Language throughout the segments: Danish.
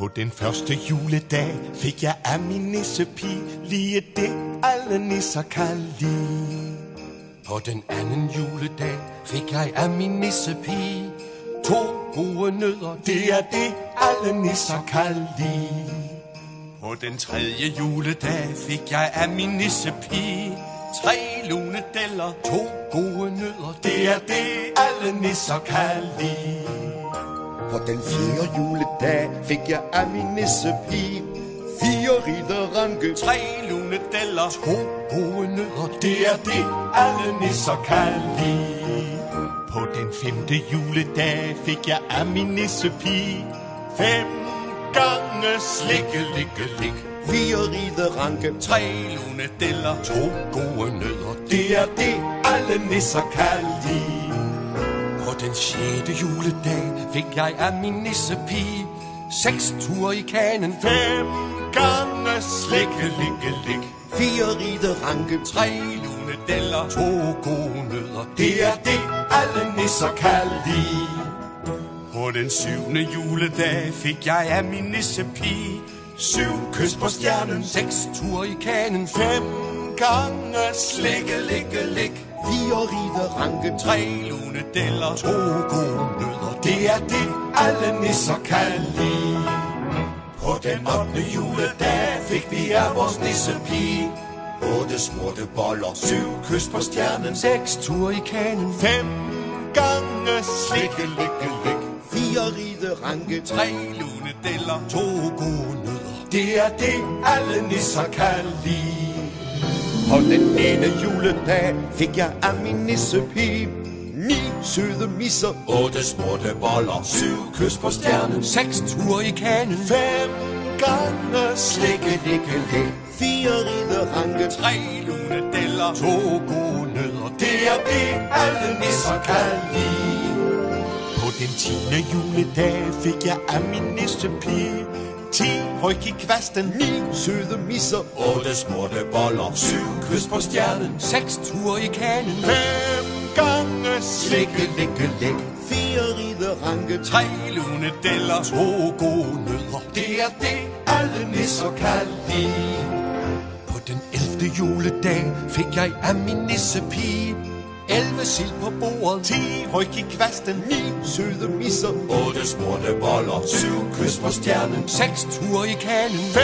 På den første juledag fik jeg af min nissepige lige det, alle nisser kan lide. På den anden juledag fik jeg af min nissepige 2 gode nødder. Det er det, alle nisser kan lide. På den tredje juledag fik jeg af min nissepige 3 lunedeller, 2 gode nødder. Det er det, alle nisser kan lide. På den fjerde juledag fik jeg af min nissepige 4 ridderranke, 3 lunedeller, 2 gode nødder. Det er det, alle nisser kan lide. På den 5. juledag fik jeg af min nissepige 5 gange slikke, likke, lik. 4 ridderranke, 3 lunedeller, 2 gode nødder. Det er det, alle nisser kan lide. På den 6. juledag fik jeg af min nissepige 6 ture i kanen, 5 gange slikke, likke, lik. 4 ridderranke, 3 lunedeller, 2 gode nødder. Det er det, alle nisser kan lide. På den 7. juledag fik jeg af min nissepige 7 kys på stjernen, 6 ture i kanen, 5 gange slikke, likke, lik. 4 ridderranke, 3 lunedeller, 2 gode nødder. Det er det, alle nisser kan lide. På den 8. juledag fik vi af vores nissepige 8 smurte boller, 7 kys på stjernen, 6 ture i kanen, 5 gange slikke, likke, lik. 4 ridderranke, 3 lunedeller, 2 gode nødder. Det er det, alle nisser kan lide. På den ene juledag fik jeg af min nissepige 9 søde misser, 8 smurte boller, 7 kys på stjernen, 6 ture i kanen, 5 gange slikke, likke, lik. 4 ridderranke, 3 lunedeller, 2 gode nødder. Det er det, alle nisser kan lide. På den 10. juledag fik jeg af min nissepige 10 ryk i kvasten, 9 søde misser, 8 smurte boller, 7 kys på stjernen, 6 ture i kanen, 5 gange slikke, likke, lik. 4 ridderranke, 3 lunedeller, 2 gode nødder. Det er det, alle nisser kan lide. På den 11. juledag fik jeg af min nissepige 11 sild på bordet, 10 ryk i kvasten, 9 søde misser, 8 smurte boller, 7 kys på stjernen, 6 ture i kanen, 5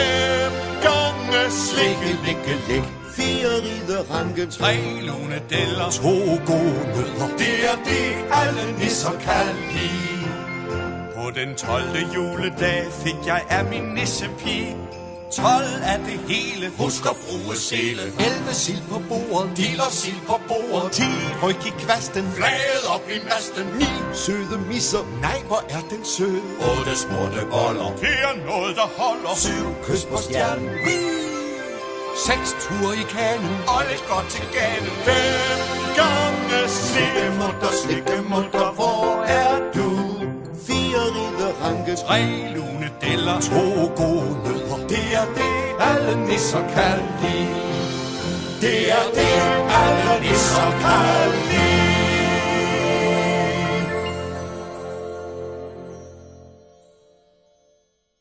gange slikke, likke, lik. 4 ridderranke, 3 lunedeller, 2 gode nødder. Det er det, alle nisser kan lide. På den 12. juledag fik jeg af min nissepige 12 af det hele. Husk at bruge sele, 11 sild på bordet, dild og sild på bordet, 10 ryk i kvasten, flaget op i masten, 9 søde misser, nej, hvor er den sød. 8 smurte boller, det er noget, der holder. 7 kys på stjernen, 6 ture i kanen, og lidt godt til ganen. 5 gange slikke munter, hvor er du? 4 ridderranke, 3 lunedeller, 2 gode nødder. Det er det, alle nisser kan lide. Det er det, alle nisser kan lide.